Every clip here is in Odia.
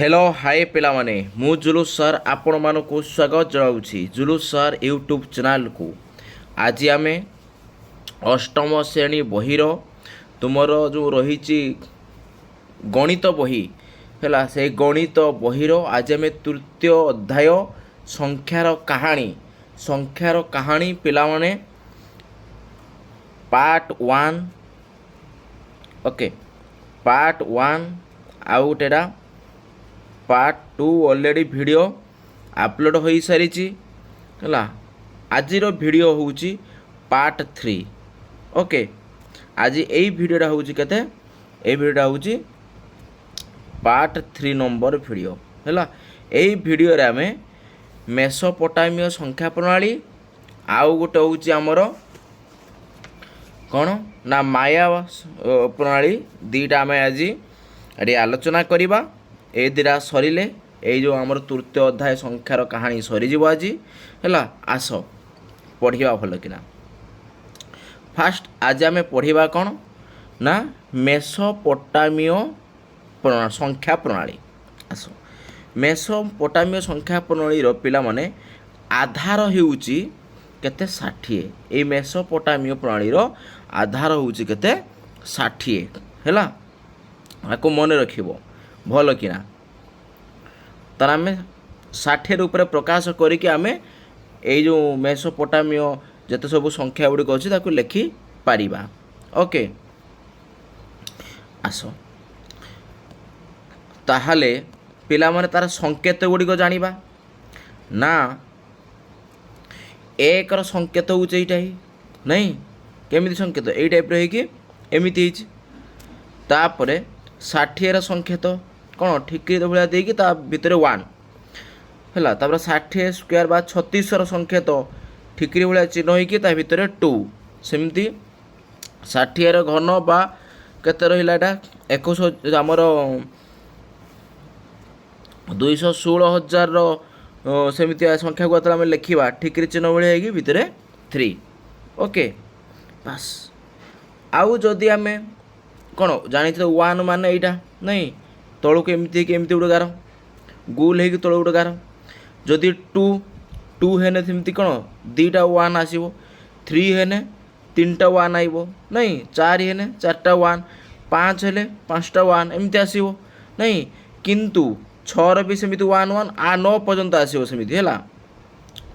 हेलो हाय पिलामाने मु जुलूस सर आपण मानकु स्वागत जनाऊँगी जुलूस सर यूट्यूब चैनल को। आज आम अष्टम श्रेणी बहीर तुमर जो रही गणित बही है से गणित बहीर आज आम तृतीय अध्याय संख्यार कहानी पिलामाने पार्ट 1 ओके पार्ट 1 आउ गोटेटा पार्ट 2 ऑलरेडी वीडियो अपलोड हो सारी है। आज वीडियो हूँ पार्ट 3 ओके। आज यही वीडियोटा हूँ केते ये वीडियोटा हूँ पार्ट 3 नंबर वीडियो है। यही वीडियो रे आमे मेसोपोटामियो संख्या प्रणाली आउ गोटे हूँ आमर कौन ना माया प्रणाली दीटा आम आज ये आलोचना करवा। ए दिरा सरिले ये जो आमर तृतीय अध्याय संख्यार कहानी सरीज आज है। आस पढ़ा भल कि फास्ट आज आम पढ़ा कौन ना मेसोपोटामियो संख्या प्रणाली। आस मेसोपोटामियो संख्या प्रणाली पिला माने आधार होउची केते 60। ये मेसोपोटामियो प्रणाली आधार होउची केते 60 है। आपको मन रखिबो भल कि तार आम 60 रूप प्रकाश करके आम ये जो मेसोपोटामियो जिते सब संख्या गुड़िक अच्छी लिखि पारिबा ओके। आस ताहले पिला माने तार संकेत गुड़िक जानिबा ना एक संकेत होउछ एटा ही नहीं केमिति संकेत एई टाइप रे कि एमिति हिच तापरे 60 संकेत कौन ठिकरी भाया देकी ता भितर 1 है। तापर 60 स्क्वायर बा 36 संकेत ठिकरी भाया चिन्ह होगी ता भितर 2 सेमती 60 घन बा केते रहिला एटा 21 आमर 216,000 सेमती संख्या को आम लिखा ठिकरी चिन्ह भाया होगी भितर 3 ओके बस। आउ जदि आम कौन जानी 1 मान यहाँ नहीं तलू केमती केमती गोटे गार गोल हो तलू गोटे गार जदि 2 हेने सेमती कौन 2टा 1 आसो 3 हेने 3टा 1 आइब नहीं 4 हेने 4टा 1 5 हेले 5टा 1 एमती आसो नहीं किंतु 6 भी सेमती 1 1 आ 9 पर्यंत आसो सेमती है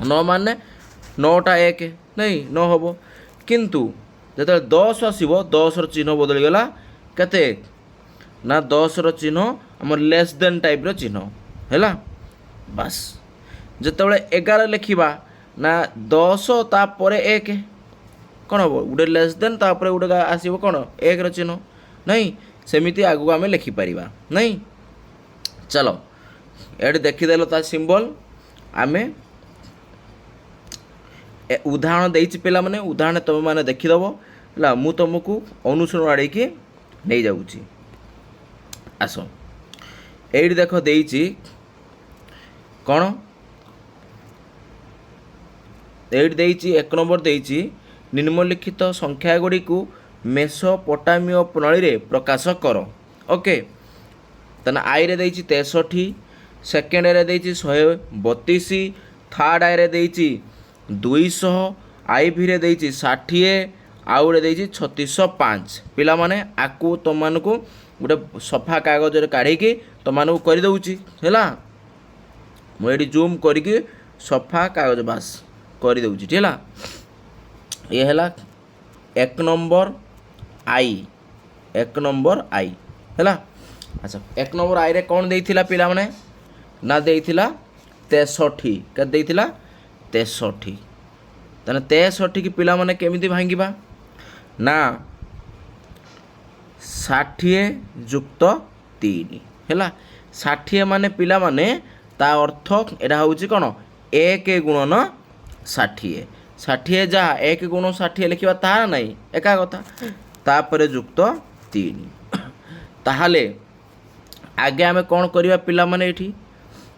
9 मान 9टा 1 नहीं 9 हम किंतु जो 10 आसो 10 चिन्ह बदलीगला केते ना 10 चिन्ह आम लेस देन टाइप चिन्ह है बस। जितेबाला 11 लिखा ना 10 तापर 1 कौन हम गोटे लेस देन तापर गोटे आसो कौन 1 चिन्ह नहीं सेमती आगू आम लिखिपर नहीं। चलो ये देखीदेल ता सिंबल आम उदाहरण देछि पिला माने उदाहरण तुम मैंने देखीदेव है मु तुमको अनुसरण आड़े की नहीं जाऊँगी। आस ये देख देछि कौन ये देछि 1 नंबर देछि निम्नलिखित संख्या गुड़ी को मेसोपोटामियो प्रणाली रे प्रकाश कर ओके। तने आई रे देछि 63 सेकेंड रे देछि 132 थर्ड आई रे देछि 200 आई भी रे देछि 60 आउ रे देछि 3605 पिला माने आकु तुम मानकु गोटे सफा कागज काढ़ी तुम मानकु कर दउछि हैला मुझे जूम करके सफा कागज बास कर दउछि हैला। ये हैला 1 नंबर आई 1 नंबर आई हैला। अच्छा 1 नंबर आई रे कौन देइथिला पिला माने ना देइथिला 63 के देइथिला 63 ताने 63 की पिला माने केमिति भांगिबा ना 60 जुक्त 3 है 60 माने पिला माने ता अर्थ एटा होउची कोन 1 गुणन 60 60 जहाँ 1 गुण 60 लिखा ता नहीं एका कथा तापर जुक्त 3 ताहले आगे आमे कौन करवा पिला माने एठी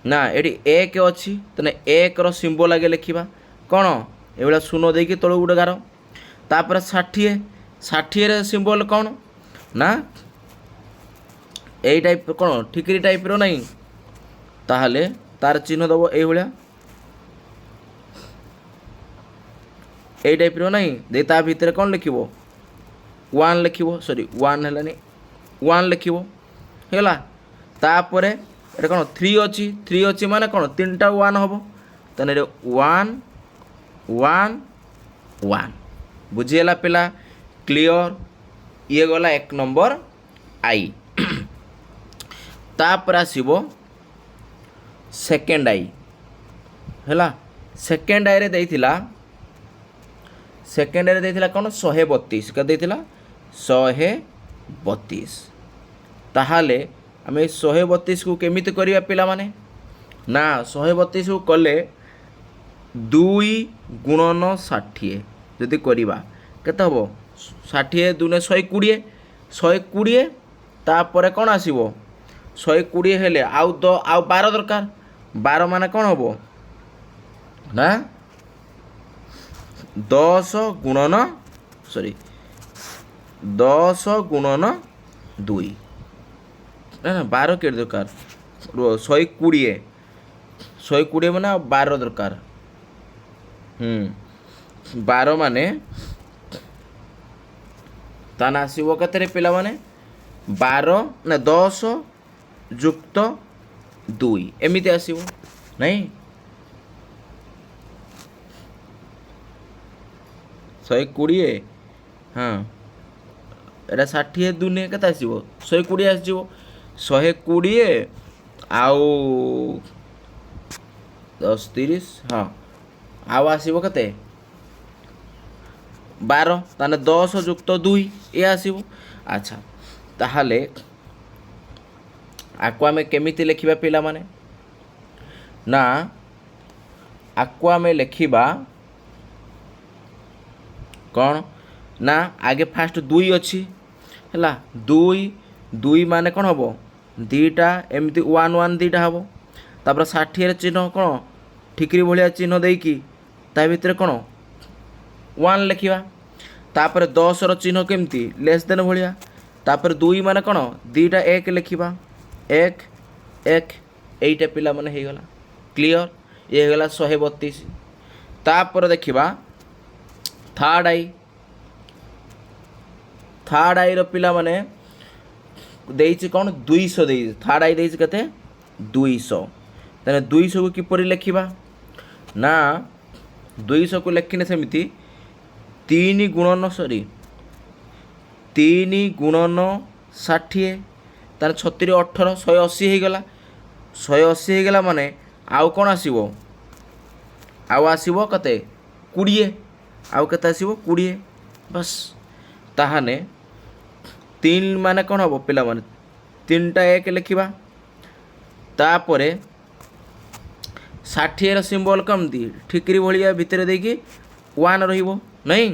ना ये 1 अच्छी तेने 1 रो सिंबल आगे लिखा कौन ये शून्य देकी तलू गोटे गार तापर 60 सिंबल कौन ना यही टाइप कौन ठिकरी टाइप रो नहीं ତାହେଲେ ତାର ଚିହ୍ନ ଦେବ ଏଇଭଳିଆ ଏଇ ଟାଇପ୍ର ନାହିଁ ଦେଇ ତା ଭିତରେ କ'ଣ ଲେଖିବ 1 ଲେଖିବ ସରି 1 ହେଲାନି 1 ଲେଖିବ ହେଲା। ତାପରେ ଏଇଟା କ'ଣ 3 ଅଛି ମାନେ କ'ଣ 3ଟା 1 ହେବ ତାହେଲେ ଏଇଟା 1 1 1 ବୁଝିଗଲା ପିଲା କ୍ଲିଅର। ଇଏ ଗଲା 1 ନମ୍ବର ଆଇ। ତାପରେ ଆସିବ ସେକେଣ୍ଡ ଆଇ ହେଲା। ସେକେଣ୍ଡ ଆଇରେ ଦେଇଥିଲା କ'ଣ 132 କେତେ ଦେଇଥିଲା 132। ତାହେଲେ ଆମେ 132କୁ କେମିତି କରିବା ପିଲାମାନେ ନା 132କୁ କଲେ 2 ଗୁଣନ 60 ଯଦି କରିବା କେତେ ହେବ 60 ଦୁନେ 120 ତାପରେ କ'ଣ ଆସିବ 120 ହେଲେ ଆଉ 12 ଦରକାର 12 ମାନେ କ'ଣ ହେବ ନା 10 ଗୁଣନ 2 ନା 12 କେତେ ଦରକାର 120 ମାନେ ଆଉ 12 ଦରକାର 12 ମାନେ ତାହେଲେ ଆସିବ କେତେରେ ପିଲାମାନେ 12 ନା 10 ଯୁକ୍ତ 2 ଏମିତି ଆସିବ ନାଇଁ 120 ହଁ ଏଇଟା 60 ଦୁନେ କେତେ ଆସିବ 120 ଆସିଯିବ 120 ଆଉ 10 30 ହଁ ଆଉ ଆସିବ କେତେ 12 ତାହେଲେ 10 ଯୁକ୍ତ 2 ଏ ଆସିବ। ଆଚ୍ଛା ତାହେଲେ ଆକୁ ଆମେ କେମିତି ଲେଖିବା ପିଲାମାନେ ନା ଆକୁ ଆମେ ଲେଖିବା କ'ଣ ନା ଆଗେ ଫାଷ୍ଟ 2 ଅଛି ହେଲା 2 ମାନେ କ'ଣ ହେବ 2ଟା ଏମିତି 1 1 2ଟା ହେବ ତାପରେ 60ରେ ଚିହ୍ନ କ'ଣ ଠିକରି ଭଳିଆ ଚିହ୍ନ ଦେଇକି ତା ଭିତରେ କ'ଣ 1 ଲେଖିବା ତାପରେ 10ର ଚିହ୍ନ କେମିତି ଲେସ୍ ଦେନ୍ ଭଳିଆ ତାପରେ 2 ମାନେ କ'ଣ 2ଟା 1 ଲେଖିବା 1 1 এইটা ପିଲାମାନେ ହେଇଗଲା କ୍ଲିଅର ଇଏ ହେଇଗଲା 132। ତାପରେ ଦେଖିବା ଥାର୍ଡ଼ ଆଇର ପିଲାମାନେ ଦେଇଛି କ'ଣ 200 ଦେଇଛି ଥାର୍ଡ଼ ଆଇ ଦେଇଛି କେତେ 200 ତାହେଲେ 200କୁ କିପରି ଲେଖିବା ନା 200କୁ ଲେଖିନେ ସେମିତି 3 ଗୁଣନ 60 ତାହେଲେ 36 18 180 ହେଇଗଲା 180 ହେଇଗଲା ମାନେ ଆଉ କ'ଣ ଆସିବ ଆଉ ଆସିବ କେତେ 20 ଆଉ କେତେ ଆସିବ 20 ବାସ୍। ତାହେଲେ 3 ମାନେ କ'ଣ ହେବ ପିଲାମାନେ 3ଟା 1 ଲେଖିବା ତାପରେ 60ର ସିମ୍ବଲ କେମିତି ଠିକରି ଭଳିଆ ଭିତରେ ଦେଇକି 1 ରହିବ ନାଇଁ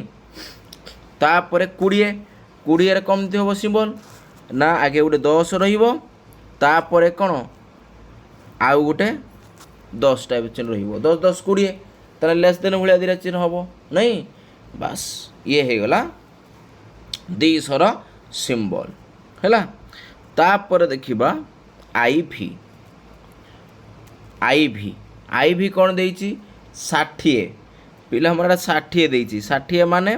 ତାପରେ 20ରେ କେମିତି ହେବ ସିମ୍ବଲ ନା ଆଗେ ଗୋଟେ 10 ରହିବ ତାପରେ କ'ଣ ଆଉ ଗୋଟେ 10ଟା ଚିହ୍ନ ରହିବ 10 10 20 ତାହେଲେ ଲେସ୍ ଦେନ୍ ଭଳିଆ ଦୁଇଟା ଚିହ୍ନ ହେବ ନାଇଁ ବାସ୍ ଇଏ ହେଇଗଲା 200ର ସିମ୍ବଲ ହେଲା। ତାପରେ ଦେଖିବା ଆଇଭି କ'ଣ ଦେଇଛି 60 ପିଲାମାନେ 60 ଦେଇଛି 60 ମାନେ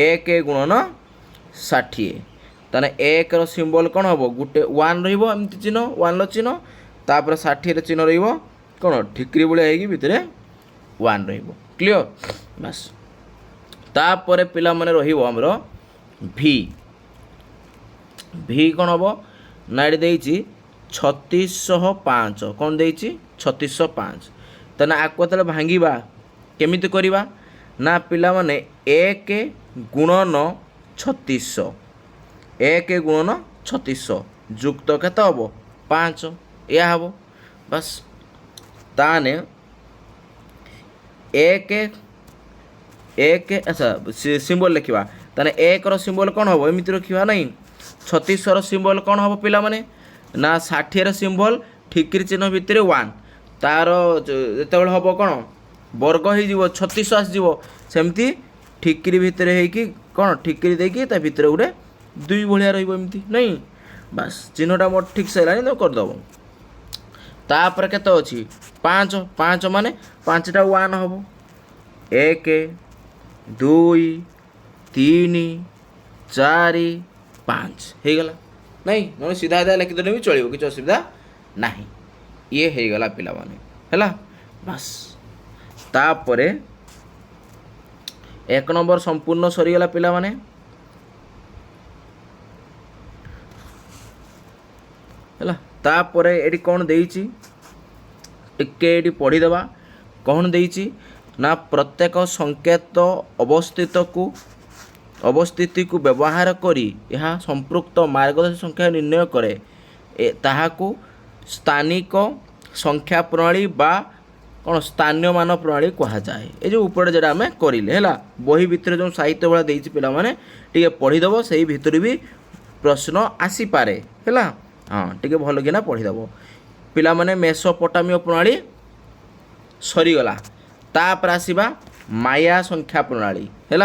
1 ଗୁଣନ 60 ତାହେଲେ 1ର ସିମ୍ବଲ କ'ଣ ହେବ ଗୋଟେ 1 ରହିବ ଏମିତି ଚିହ୍ନ 1ର ଚିହ୍ନ ତାପରେ 60ର ଚିହ୍ନ ରହିବ କ'ଣ ଠିକରି ଭଳିଆ ହେଇକି ଭିତରେ 1 ରହିବ କ୍ଲିଅର ବାସ୍। ତାପରେ ପିଲାମାନେ ରହିବ ଆମର ଭି କ'ଣ ହେବ ନା ଏଠି ଦେଇଛି 3605 କ'ଣ ଦେଇଛି 3605 ତାହେଲେ ଆକୁ ଯେତେବେଳେ ଭାଙ୍ଗିବା କେମିତି କରିବା ନା ପିଲାମାନେ 1 ଗୁଣନ 36 1 ଗୁଣନ 36 ଯୁକ୍ତ କେତେ ହେବ 5 ଏହା ହେବ ବାସ୍। ତାହେଲେ 1 ଆଚ୍ଛା ସିମ୍ବଲ ଲେଖିବା ତାହେଲେ 1ର ସିମ୍ବଲ କ'ଣ ହେବ ଏମିତି ରଖିବା ନାହିଁ 36ର ସିମ୍ବଲ କ'ଣ ହେବ ପିଲାମାନେ ନା 60ର ସିମ୍ବଲ ଠିକରି ଚିହ୍ନ ଭିତରେ 1 ତାର ଯେତେବେଳେ ହେବ କ'ଣ ବର୍ଗ ହେଇଯିବ 36 ଆସିଯିବ ସେମିତି ଠିକରି ଭିତରେ ହେଇକି କ'ଣ ଠିକରି ଦେଇକି ତା ଭିତରେ ଗୋଟେ 2 ଭଳିଆ ରହିବ ଏମିତି ନାଇଁ ବାସ୍ ଚିହ୍ନଟା ମୋର ଠିକ୍ ସେ ହେଲାନି ତ କରିଦେବ। तापर केते अछि 5 5 माने 5टा 1 हबो 1 2 3 4 5 हे गला नहीं न सीधा सीधा लिखि देले भी चलिबो किछ असुविधा नाही ये हे गला पिला माने हैला बस तापरे 1 नंबर संपूर्ण सरी गला पिला माने हैला तापरे एडी कोन देइची टिके एडी पढ़ी देबा कोन देइची ना प्रत्येक संकेत अवस्थिति को व्यवहार करी यह संपृक्त मार्गदर्शक संख्या निर्णय करे ताहाकू स्थानिक संख्या प्रणाली बा कौन स्थानीय मान प्रणाली कहा जाए ये जो ऊपर जेटा आम करें है बही भितर जो साहित्य भाया देती पिला माने टिके पढ़ीदेव से भितर भी प्रश्न आसीपे है हाँ टिके भल किना पढ़ीदेव पिला माने मेसोपोटामिय प्रणाली सरीगला तापर आसीबा माया संख्या प्रणाली है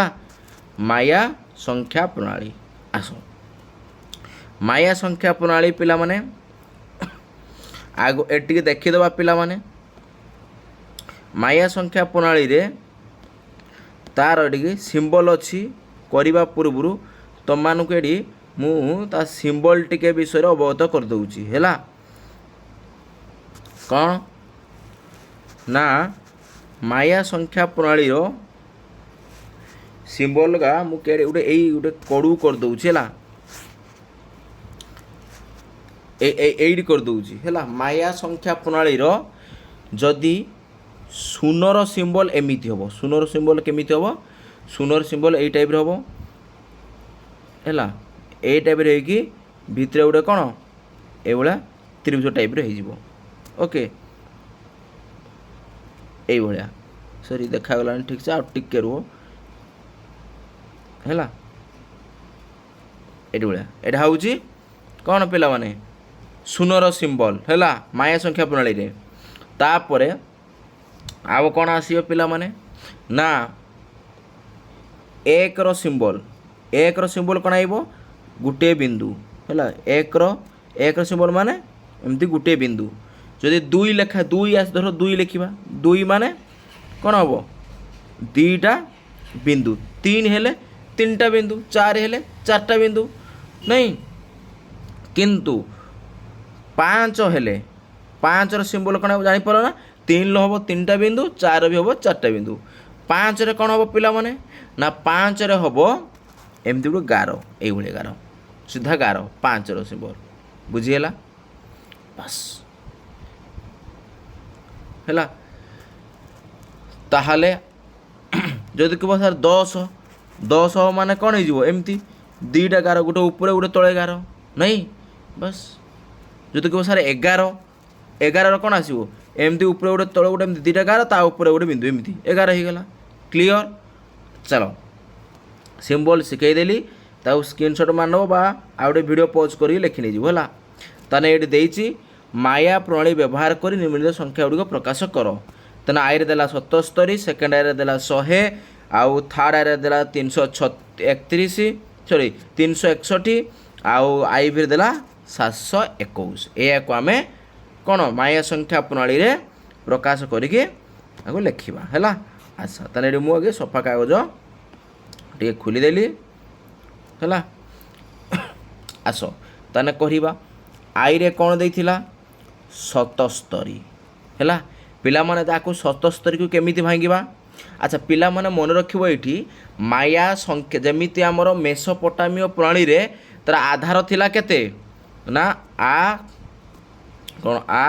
माया संख्या प्रणाली आस माया संख्या प्रणाली पिला माने आग एटिके देखीदेवा पिला माने माया संख्या प्रणाली रे तार एटिके सिंबल अच्छी करने पूर्व तुम मानक एटी मु ता सिंबल टिके विषय अवगत कर दूची हैला कौन ना माया संख्या प्रणाली रो सिंबल का मु केड़े उडे एई उडे कड़ू कर दूची हैला एडी कर दूची हैला माया संख्या प्रणाली रो जदि शून्यर सिंबल एमिति हबो शून्यर सिंबल केमिति हबो शून्यर सिंबल एई टाइप रे हबो हैला एई टाइप रे कि भितरे उडे कोन ए बळा त्रिभुज टाइप रे हेजिवो ओके एई बळा सॉरी देखा गलानी ठीक से आ टिके रो हैला एडी बळा एडा होउची कोन पिला माने शून्यर सिंबल हैला माया संख्या प्रणाली रे तापरे आव कौन आसियो पिला माने ना एक रो सिंबल कौन आइबो गुटे बिंदु हैला एक रो सिंबल माने एमती गुटे बिंदु जदि दुई लेखा दुई आस धर दुई लिखिबा दुई माने कौन हबो दीटा बिंदु तीन हेले तीनटा बिंदु चार हेले चारटा बिंदु नहीं किंतु पाँच हेले पाँच रो सिंबल कौन जानी पारो ना तीन हम तीनटा बिंदु चार भी हम चारटा बिंदु पाँच रे कौन हम पिला माने ना पाँच रे हम एमती गोटे गार ये गार सीधा गार पाँच रो सिंबल बुझीगला बस है ताहले जदि कह सर दस दस माने कौन हो एमती दीटा गार गोटे ऊपर गोटे तले गार नहीं बस जदि कह सर एगार एगार कौन आसो एमती ऊपर गोटे तले गोटे दीटा गार ता ऊपर गोटे बिंदु एमती 11 हो गला क्लियर चलो सिंबल शिखेदेली ताऊ स्क्रीनशॉट मारनब बा आउटे वीडियो पॉज कर लिखि नहीं है ताने ये देती माया प्रणाली व्यवहार कर निम्नलिखित संख्या गुड़िक प्रकाश कर तेना आई रे देला 77 सेकेंड आई रे देला 100 आउ थर्ड आई रे देला 331 सॉरी 361 आउ आई भी देला 721 या आम कौन माया संख्या प्रणाली रे प्रकाश करके लिखा है अच्छा ताने मुझे सफा कागज टे खोलीदेली है आस ताने कहवा आई रे कौन देइथिला 77 है पिला माने ताकू 77 को केमिति भांगिबा अच्छा पिला माने मन रखिबो एठी माया संख्या जेमिति हमर मेसोपोटामियो प्रणाली रे तार आधार थिला केते ना आ कौन आ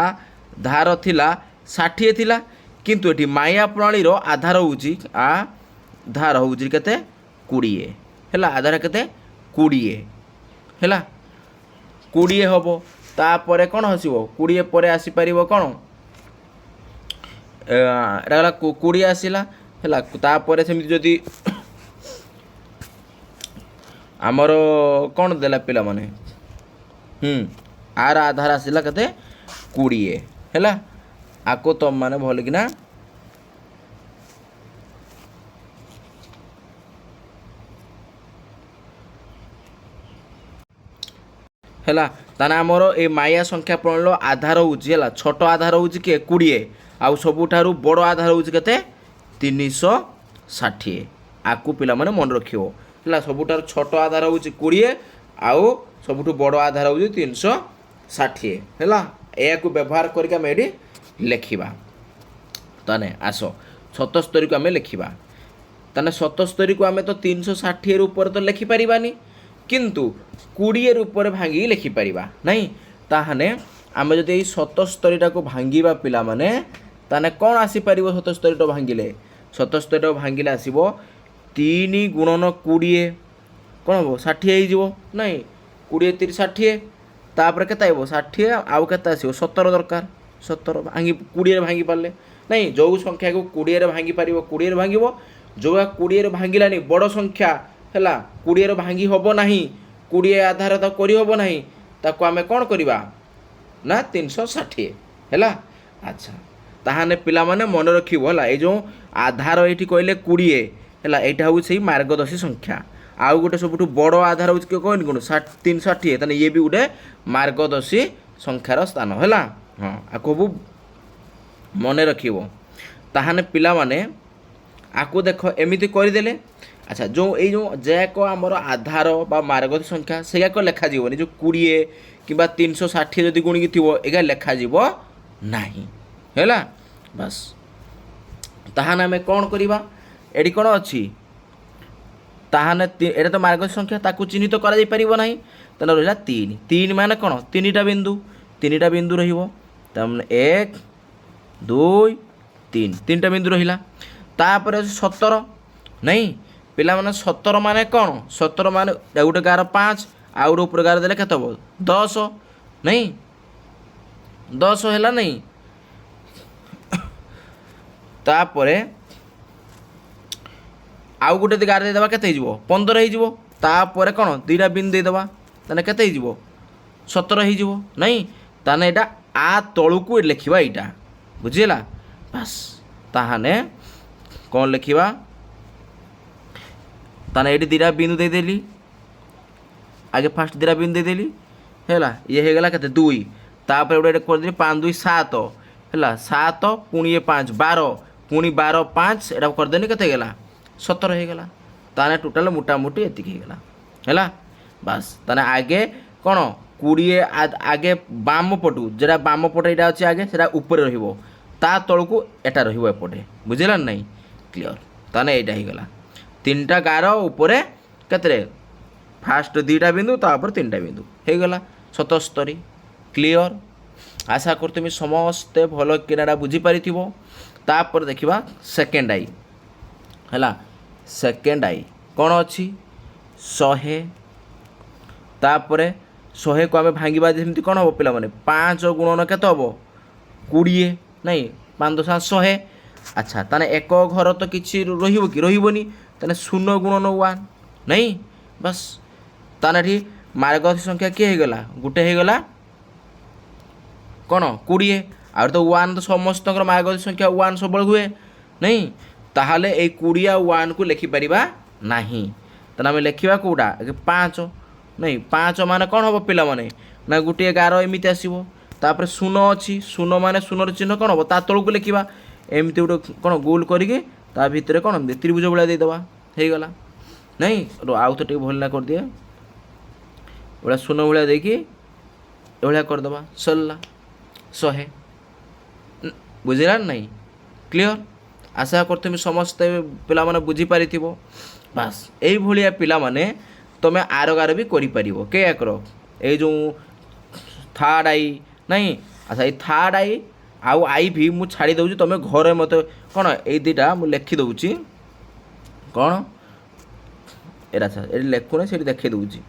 धार थिला 60 थिला किंतु एठी माया प्रणाली रो आधार होउची आ धार होउची केते 20 हैला आधार केते 20 हैला 20 हबो तापरे कौन हसिबो 20 परे आसी परिबो कौन एटा गला 20 आसिला हैला तापरे सेमि जदी हमर कौन देला पिला माने आर आधार आसिला केते 20 हैला आको तुम माने भल किना ହେଲା ତାନେ ଆମର ଏ ମାୟା ସଂଖ୍ୟା ପ୍ରଣାଳୀର ଆଧାର ହେଉଛି ହେଲା ଛୋଟ ଆଧାର ହେଉଛି କିଏ 20 ଆଉ ସବୁଠାରୁ ବଡ଼ ଆଧାର ହେଉଛି କେତେ 360 ଆକୁ ପିଲାମାନେ ମନେ ରଖିବ ହେଲା ସବୁଠାରୁ ଛୋଟ ଆଧାର ହେଉଛି 20 ଆଉ ସବୁଠୁ ବଡ଼ ଆଧାର ହେଉଛି 360 ହେଲା ଏହାକୁ ବ୍ୟବହାର କରିକି ଆମେ ଏଠି ଲେଖିବା ତାନେ ଆସ 77 ଆମେ ଲେଖିବା ତାନେ 77 को आम तो 360 रूप तो लिखिपारानी किंतु 20 रूप भांगी लिखिपर नहीं ताहने आम जब 77 को भांगा पिला माने ताने कौन आसीपर 77 भांगिले 77 भांगिले आसो 3 गुणन 20 कौन हम 60 हो नहीं 20 30 60 तापर के 60 आउ के 17 दरकार 17 भांगी 20 भांगी पारे नहीं जो संख्या को 20 भांगी पार 20 भांग जो 20 भांगिलानी बड़ संख्या है 20 भांगी हम ना 20 आधार तो करहब ना ताको आम कौन करवा ना 360 है अच्छा ताहाने पिला माने मन रखिबो है ये जो आधार ये कहले 20 है यहाँ हूँ से मार्गदर्शी संख्या आउ गोटे सब बड़ आधार हूँ कहनी कौन 360 ताने ये भी गोटे मार्गदर्शी संख्यार स्थान है हाँ आपको मन रखिबो ताहाने पिला माने आको देख एमती करदेले अच्छा जो ये जैक आमर आधार बा मार्गदर्शी संख्या से लिखा जीवनी जो 20 कि 360 जदि गुणिकी थी एगा लिखा जीव नहीं है बस ताहाने आम कौन करवा एटी कौन अच्छी ताहाने एटा तो मार्गदर्शी संख्या ताकू चिन्हित करा पारिबो नहीं ताने रहिला 3 3 माने कौन 3टा बिंदु रहिबो तमने 1 2 3 3टा बिंदु रहिला तापर 17 नहीं पिला माने 17 माने कौन 17 माने गोटे गार 5 आउ ऊपर गार देले केते हो 10 नहीं 10 हैला नहीं तापरे आउ गोटे गार दे देबा केते हिजबो 15 हिजबो तापरे कौन दुईटा बिंदु दे देबा ताने केते हिजबो 17 हिजबो नहीं ताने एटा आ तळुकु लिखिबा एटा बुझिला बस ताहाने कौन लिखा ताने ये दीटा बिंदु देदेली आगे फास्ट दीटा बिंदु देदेली है ये हो गला के 2 तापर गोटे कर 5 2 7 है 7 पुणी 5 12 पुणी 12 5 एटा करदेनी के 17 हो गला ताने टोटाल मोटामोटी एतिक होगला है बस ताने आगे कौन 20 आगे बाम पटू जेटा बाम पटे यहाँ अच्छे आगे से ऊपर रहिबो ता तलू एटा रहिबो एपटे बुझिला नहीं क्लियर ताने एटा ही गला 3टा गार ऊपर केतरे फास्ट 2टा बिंदु तापर 3टा बिंदु हो गला 77 क्लियर आशा कर तुम समस्ते भल किनारा बुझी पारिथिबो तापर देखिबा सेकेंड आई है सेकेंड आई कौन अच्छी 100 तापर 100 को आम भांगा जमी कौन हम पिला माने 5 गुणन केत हम 20 नहीं 5 10 100 अच्छा ताने एक घर तो किसी रहिबो कि रहिबोनी ताने 0 गुणन 1 नहीं बस ताने ठी मार्गदर्शी संख्या किए हो गला गुटे हो गला कौन 20 आ तो 1 तो समस्त मार्गदर्शी संख्या 1 सब हुए नहीं ताहले ए 20 आ 1 को लिखि परिबा नहीं ताने आम लिखा कौटा 5 नहीं 5 माने कौन हम पिला माने ना गोटे गार एमती आसो तापर 0 अच्छी 0 माने 0 चिन्ह कौन हम ता तलू लिखा एमती गोटे कौन गोल करके ता भितर कौन त्रिभुज भाया देदेबा हो गला नहीं आउ तो भल कर दिए भाया 0 भाया देखी ये करदे सरला 100 बुझिला नहीं क्लियर आशा कर तुम समस्ते पिला माने बुझी पारिथिबो बस यही भाया पिला माने तुम आर गार भी कर के आकर ये जो थर्ड आई नहीं अच्छा ये थर्ड आई आउ आई भी मु छाड़ी दूँ तुम घरे मत कौन ये दुटा मुझे लिखी दूची कौन एरा अच्छा ये लिखुना से देखी दूची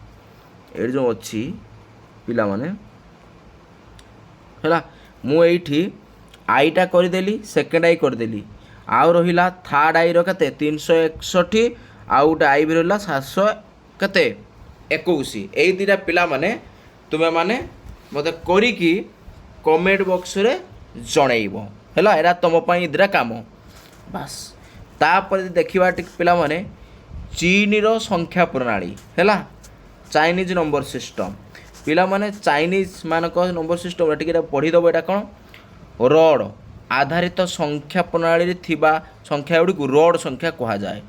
ये जो अच्छी पिला माने है मुझे आईटा करदेली सेकेंड आई करदेली आउ रहा थर्ड आई रते 361 आउ गोटे आई भी रहा 700 कते 21 यही दुटा पिला माने तुमे माने मत करी कमेंट बॉक्स रे जनइब है एरा तुम दुटा काम बास तापर देखा पिला माने चीन रो संख्या प्रणाली है चाइनीज नंबर सिस्टम ପିଲାମାନେ ଚାଇନିଜ୍ ମାନଙ୍କ ନମ୍ବର ସିଷ୍ଟମ୍ରେ ଟିକେ ପଢ଼ିଦେବ। ଏଇଟା କ'ଣ ରଡ଼ ଆଧାରିତ ସଂଖ୍ୟା ପ୍ରଣାଳୀରେ ଥିବା ସଂଖ୍ୟା ଗୁଡ଼ିକୁ ରଡ଼ ସଂଖ୍ୟା କୁହାଯାଏ।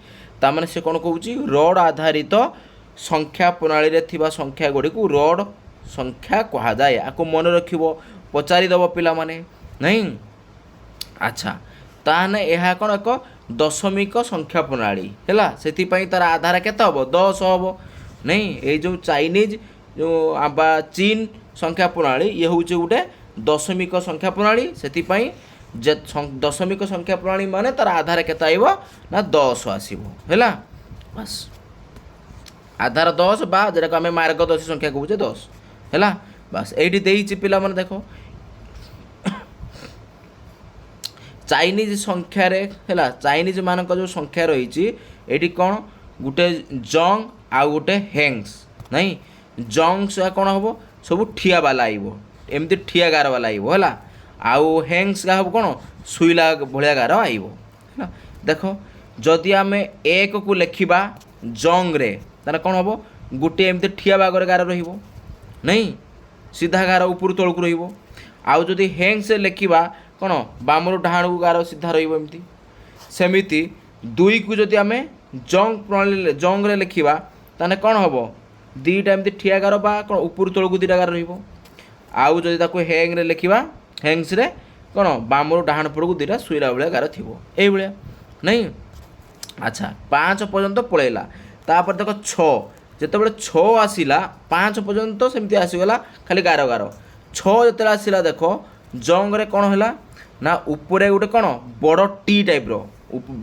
ତାମାନେ ସେ କ'ଣ କହୁଛି ରଡ଼ ଆଧାରିତ ସଂଖ୍ୟା ପ୍ରଣାଳୀରେ ଥିବା ସଂଖ୍ୟା ଗୁଡ଼ିକୁ ରଡ଼ ସଂଖ୍ୟା କୁହାଯାଏ। ଆକୁ ମନେ ରଖିବ, ପଚାରିଦେବ ପିଲାମାନେ ନାହିଁ। ଆଚ୍ଛା, ତାହେଲେ ଏହା କ'ଣ ଏକ ଦଶମିକ ସଂଖ୍ୟା ପ୍ରଣାଳୀ ହେଲା, ସେଥିପାଇଁ ତାର ଆଧାର କେତେ ହେବ 10 ହେବ ନାହିଁ। ଏଇ ଯେଉଁ ଚାଇନିଜ୍ ଯେଉଁ ବା ଚୀନ ସଂଖ୍ୟା ପ୍ରଣାଳୀ ଇଏ ହେଉଛି ଗୋଟେ ଦଶମିକ ସଂଖ୍ୟା ପ୍ରଣାଳୀ। ସେଥିପାଇଁ ଯେ ଦଶମିକ ସଂଖ୍ୟା ପ୍ରଣାଳୀ ମାନେ ତାର ଆଧାର କେତେ ଆସିବ ନା 10 ଆସିବ ହେଲା। ବାସ୍ ଆଧାର 10 ବା যেটাକୁ ଆମେ ମାର୍ଗଦର୍ଶୀ ସଂଖ୍ୟା କହୁଛେ 10 ହେଲା। ବାସ୍ ଏଇଠି ଦେଇଛି ପିଲାମାନେ ଦେଖ ଚାଇନିଜ୍ ସଂଖ୍ୟାରେ ହେଲା, ଚାଇନିଜ୍ ମାନଙ୍କ ଯେଉଁ ସଂଖ୍ୟା ରହିଛି ଏଇଠି କ'ଣ ଗୋଟେ ଜଙ୍ଗ ଆଉ ଗୋଟେ ହେଙ୍ଗସ୍ ନାହିଁ। ଜଙ୍ଗସ୍ କ'ଣ ହେବ ସବୁ ଠିଆ ବାଲା ଆଇବ, ଏମିତି ଠିଆ ଗାର ବାଲା ଆଇବ ହେଲା। ଆଉ ହେଙ୍ଗସ୍ ଗା ହେବ କ'ଣ ଶୋଇଲା ଭଳିଆ ଗାର ଆଇବ ହେଲା। ଦେଖ ଯଦି ଆମେ 1କୁ ଲେଖିବା ଜଙ୍ଗରେ ତାହେଲେ କ'ଣ ହେବ ଗୋଟିଏ ଏମିତି ଠିଆ ବାଗରେ ଗାର ରହିବ ନାହିଁ, ସିଧା ଗାର ଉପରୁ ତଳକୁ ରହିବ। ଆଉ ଯଦି ହେଙ୍ଗସ୍ରେ ଲେଖିବା କ'ଣ ବାମରୁ ଡାହାଣକୁ ଗାର ସିଧା ରହିବ ଏମିତି। ସେମିତି 2କୁ ଯଦି ଆମେ ଜଙ୍ଗ ପ୍ରଣାଳୀ ଜଙ୍ଗରେ ଲେଖିବା ତାହେଲେ କ'ଣ ହେବ ଦୁଇଟା ଏମିତି ଠିଆ ଗାର ବା କ'ଣ ଉପରୁ ତଳକୁ ଦୁଇଟା ଗାର ରହିବ। ଆଉ ଯଦି ତାକୁ ହେଙ୍ଗରେ ଲେଖିବା ହେଙ୍ଗସ୍ରେ କ'ଣ ବାମରୁ ଡାହାଣ ପଟକୁ ଦୁଇଟା ଶୋଇଲା ଭଳିଆ ଗାର ଥିବ ଏଇଭଳିଆ ନାହିଁ। ଆଚ୍ଛା 5 ପର୍ଯ୍ୟନ୍ତ ପଳେଇଲା। ତାପରେ ଦେଖ 6, ଯେତେବେଳେ 6 ଆସିଲା 5 ପର୍ଯ୍ୟନ୍ତ ସେମିତି ଆସିଗଲା ଖାଲି ଗାର ଗାର। 6 ଯେତେବେଳେ ଆସିଲା ଦେଖ ଜଙ୍ଗରେ କ'ଣ ହେଲା ନା ଉପରେ ଗୋଟେ କ'ଣ ବଡ଼ ଟି ଟାଇପ୍ର,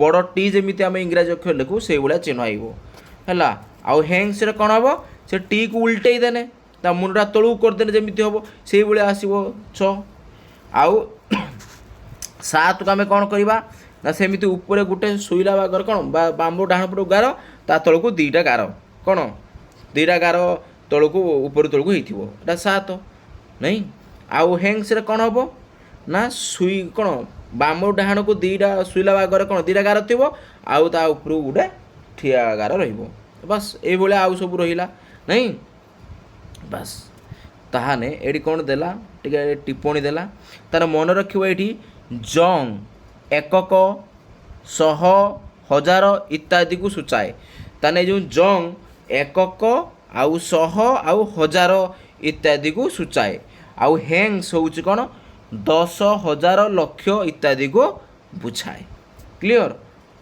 ବଡ଼ ଟି ଯେମିତି ଆମେ ଇଂରାଜୀ ଅକ୍ଷର ଲେଖୁ ସେଇଭଳିଆ ଚିହ୍ନ ଆଇବ ହେଲା। ଆଉ ହେଙ୍ଗସ୍ରେ କ'ଣ ହେବ ସେ ଟିକୁ ଉଲ୍ଟେଇ ଦେଲେ ତା ମୁଣ୍ଡଟା ତଳକୁ କରିଦେଲେ ଯେମିତି ହେବ ସେଇଭଳିଆ ଆସିବ 6। ଆଉ 7କୁ ଆମେ କ'ଣ କରିବା ନା ସେମିତି ଉପରେ ଗୋଟେ ଶୋଇଲା ବାଗର କ'ଣ ବା ବାମରୁ ଡାହାଣ ପଟକୁ ଗାର, ତା ତଳକୁ ଦୁଇଟା ଗାର କ'ଣ ଦୁଇଟା ଗାର ତଳକୁ ଉପରୁ ତଳକୁ ହେଇଥିବ, ଏଇଟା 7 ନାହିଁ। ଆଉ ହେଙ୍ଗସ୍ରେ କ'ଣ ହେବ ନା କ'ଣ ବାମରୁ ଡାହାଣକୁ ଦୁଇଟା ଶୋଇଲା ବାଗରେ କ'ଣ ଦୁଇଟା ଗାର ଥିବ, ଆଉ ତା ଉପରକୁ ଗୋଟେ ଠିଆ ଗାର ରହିବ। ବାସ୍ ଏଇଭଳିଆ ଆଉ ସବୁ ରହିଲା ନାହିଁ। ବାସ୍ ତାହାନେ ଏଇଠି କ'ଣ ଦେଲା ଟିକେ ଟିପ୍ପଣୀ ଦେଲା, ତାର ମନେ ରଖିବ ଏଇଠି ଜଙ୍ଗ ଏକକ, ଶହ, ହଜାର ଇତ୍ୟାଦିକୁ ସୂଚାଏ। ତାହେଲେ ଏଇ ଯେଉଁ ଜଙ୍ଗ ଏକକ ଆଉ ଶହ ଆଉ ହଜାର ଇତ୍ୟାଦିକୁ ସୂଚାଏ। ଆଉ ହେଙ୍ଗସ୍ ହେଉଛି କ'ଣ 10, 1000, ଲକ୍ଷ ଇତ୍ୟାଦିକୁ ବୁଝାଏ। କ୍ଲିଅର?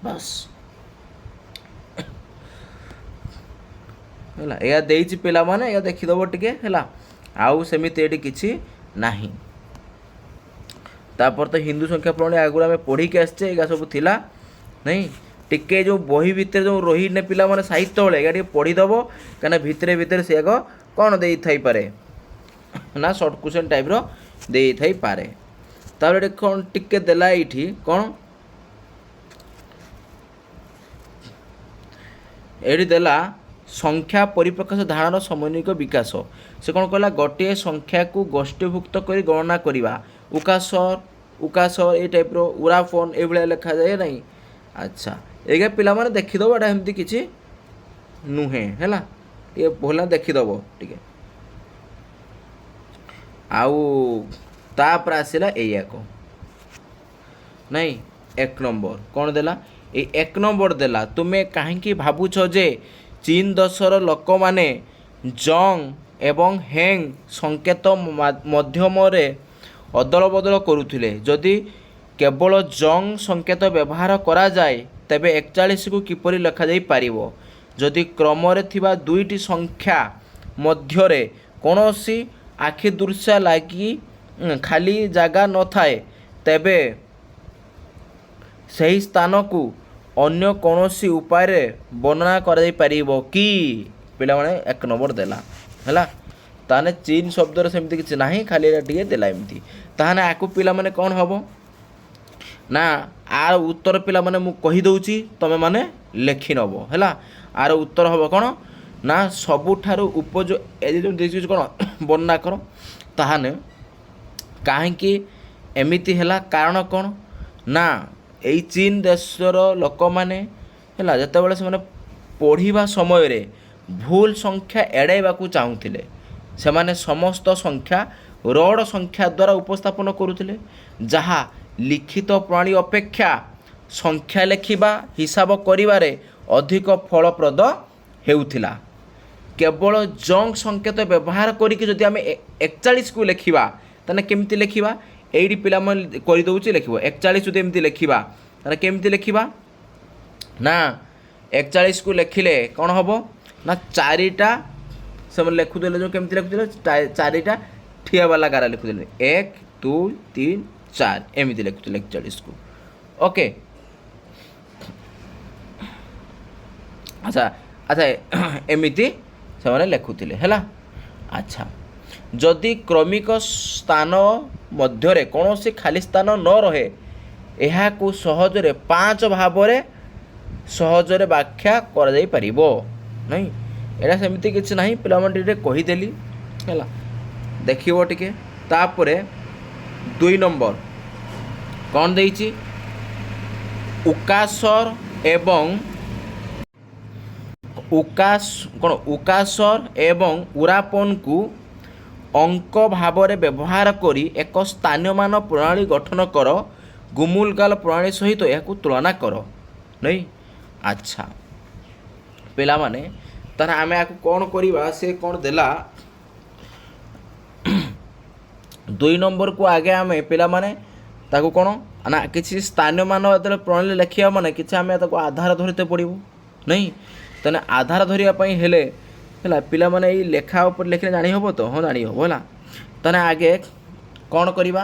ବାସ୍ ହେଲା, ଏହା ଦେଇଛି ପିଲାମାନେ, ଏହା ଦେଖିଦେବ ଟିକେ ହେଲା। ଆଉ ସେମିତି ଏଠି କିଛି ନାହିଁ। ତାପରେ ତ ହିନ୍ଦୁ ସଂଖ୍ୟା ପ୍ରଣାଳୀ ଆଗରୁ ଆମେ ପଢ଼ିକି ଆସିଛେ, ଏଇଟା ସବୁ ଥିଲା ନାହିଁ। ଟିକେ ଯେଉଁ ବହି ଭିତରେ ଯେଉଁ ରହିନେ ପିଲାମାନେ ସାହିତ୍ୟ ବେଳେ ଏଇଟା ଟିକେ ପଢ଼ିଦେବ, କାହିଁକିନା ଭିତରେ ଭିତରେ ସେ ଆଗ କ'ଣ ଦେଇଥାଇପାରେ ନା ସର୍ଟ କ୍ୱେଶ୍ଚନ୍ ଟାଇପ୍ର ଦେଇଥାଇପାରେ। ତାପରେ ଏଠି କ'ଣ ଟିକେ ଦେଲା ଏଇଠି କ'ଣ ଏଠି ଦେଲା ସଂଖ୍ୟା ପରିପ୍ରକାଶ ଧାରଣାର ସମନ୍ୱିକ ବିକାଶ। ସେ କ'ଣ କହିଲା ଗୋଟିଏ ସଂଖ୍ୟାକୁ ଗୋଷ୍ଠୀଭୁକ୍ତ କରି ଗଣନା କରିବା। ଉକାସର ଏଇ ଟାଇପ୍ର ଉରାଫୋନ୍ ଏଇଭଳିଆ ଲେଖାଯାଏ ନାହିଁ। ଆଚ୍ଛା ଏଇଟା ପିଲାମାନେ ଦେଖିଦେବ, ଏଇଟା ଏମିତି କିଛି ନୁହେଁ ହେଲା, ଟିକେ ଭଲ ଦେଖିଦେବ ଟିକେ। ଆଉ ତାପରେ ଆସିଲା ଏଇଆକୁ ନାଇଁ 1 ନମ୍ବର କ'ଣ ଦେଲା, ଏଇ 1 ନମ୍ବର ଦେଲା ତୁମେ କାହିଁକି ଭାବୁଛ ଯେ ଚୀନ ଦେଶର ଲୋକମାନେ ଜଙ୍ଗ ଏବଂ ହେଙ୍ଗ ସଂକେତ ମାଧ୍ୟମରେ ଅଦଳ ବଦଳ କରୁଥିଲେ। ଯଦି କେବଳ ଜଙ୍ଗ ସଂକେତ ବ୍ୟବହାର କରାଯାଏ ତେବେ 41କୁ କିପରି ଲେଖାଯାଇପାରିବ? ଯଦି କ୍ରମରେ ଥିବା ଦୁଇଟି ସଂଖ୍ୟା ମଧ୍ୟରେ କୌଣସି ଆଖି ଦୃଶ୍ୟ ଲାଗି ଖାଲି ଜାଗା ନଥାଏ ତେବେ ସେହି ସ୍ଥାନକୁ ଅନ୍ୟ କୌଣସି ଉପାୟରେ ବର୍ଣ୍ଣନା କରାଯାଇପାରିବ କି? ପିଲାମାନେ 1 ନମ୍ବର ଦେଲା ହେଲା। ତାହେଲେ ଚୀନ ଶବ୍ଦରେ ସେମିତି କିଛି ନାହିଁ, ଖାଲି ଏଇଟା ଟିକେ ଦେଲା ଏମିତି। ତାହେଲେ ଆକୁ ପିଲାମାନେ କ'ଣ ହେବ ନା ଆର ଉତ୍ତର ପିଲାମାନେ ମୁଁ କହିଦେଉଛି, ତୁମେମାନେ ଲେଖିନେବ ହେଲା। ଆର ଉତ୍ତର ହେବ କ'ଣ ନା ସବୁଠାରୁ ଉପଯୋଗୀ କ'ଣ ବର୍ଣ୍ଣନା କର। ତାହେଲେ କାହିଁକି ଏମିତି ହେଲା, କାରଣ କ'ଣ ନା ଏଇ ଚୀନ ଦେଶର ଲୋକମାନେ ହେଲା ଯେତେବେଳେ ସେମାନେ ପଢ଼ିବା ସମୟରେ ଭୁଲ ସଂଖ୍ୟା ଏଡ଼ାଇବାକୁ ଚାହୁଁଥିଲେ ସେମାନେ ସମସ୍ତ ସଂଖ୍ୟା ରଡ଼ ସଂଖ୍ୟା ଦ୍ୱାରା ଉପସ୍ଥାପନ କରୁଥିଲେ, ଯାହା ଲିଖିତ ପ୍ରଣାଳୀ ଅପେକ୍ଷା ସଂଖ୍ୟା ଲେଖିବା ହିସାବ କରିବାରେ ଅଧିକ ଫଳପ୍ରଦ ହେଉଥିଲା। କେବଳ ଜଙ୍କ୍ ସଂକେତ ବ୍ୟବହାର କରିକି ଯଦି ଆମେ 41କୁ ଲେଖିବା ତାହେଲେ କେମିତି ଲେଖିବା? ଏଇଠି ପିଲାମାନେ କରିଦେଉଛି ଲେଖିବ 41 ଯଦି ଏମିତି ଲେଖିବା ତାହେଲେ କେମିତି ଲେଖିବା ନା 41କୁ ଲେଖିଲେ କ'ଣ ହେବ ନା ଚାରିଟା ସେମାନେ ଲେଖୁଥିଲେ ଯେଉଁ କେମିତି ଲେଖୁଥିଲେ ଚାରିଟା ଠିଆ ବାଲା ଗାରା ଲେଖୁଥିଲେ 1 2 3 4 ଏମିତି ଲେଖୁଥିଲେ 41କୁ। ଓକେ ଆଚ୍ଛା ଆଚ୍ଛା ଏମିତି ସେମାନେ ଲେଖୁଥିଲେ ହେଲା। ଆଚ୍ଛା ଯଦି କ୍ରମିକ ସ୍ଥାନ ମଧ୍ୟରେ କୌଣସି ଖାଲି ସ୍ଥାନ ନ ରହେ ଏହାକୁ ସହଜରେ 5 ଭାବରେ ସହଜରେ ବ୍ୟାଖ୍ୟା କରାଯାଇପାରିବ ନାହିଁ। ଏଇଟା ସେମିତି କିଛି ନାହିଁ, ପିଲାମାନେ ଟିକେ କହିଦେଲି ହେଲା, ଦେଖିବ ଟିକେ। ତାପରେ 2 ନମ୍ବର କ'ଣ ଦେଇଛି? ଉକାସର ଏବଂ ଉକାସର ଏବଂ ଉରାପନକୁ ଅଙ୍କ ଭାବରେ ବ୍ୟବହାର କରି ଏକ ସ୍ଥାନୀୟମାନ ପ୍ରଣାଳୀ ଗଠନ କର। ଗୁମୁଲଗାଲ ପ୍ରଣାଳୀ ସହିତ ଏହାକୁ ତୁଳନା କର ନାହିଁ। ଆଚ୍ଛା ପିଲାମାନେ ତାହେଲେ ଆମେ ଆକୁ କ'ଣ କରିବା? ସେ କ'ଣ ଦେଲା 2 ନମ୍ବରକୁ ଆଗେ ଆମେ ପିଲାମାନେ ତାକୁ କ'ଣ ନା କିଛି ସ୍ଥାନୀୟମାନ ଯେତେବେଳେ ପ୍ରଣାଳୀ ଲେଖିବା ମାନେ କିଛି ଆମେ ତାକୁ ଆଧାର ଧରିତେ ପଡ଼ିବ ନାହିଁ। ତାହେଲେ ଆଧାର ଧରିବା ପାଇଁ ହେଲେ ହେଲା ପିଲାମାନେ ଏଇ ଲେଖା ଉପରେ ଲେଖିଲେ ଜାଣି ହେବ ତ? ହଁ ଜାଣି ହେବ ହେଲା। ତାହେଲେ ଆଗେ କ'ଣ କରିବା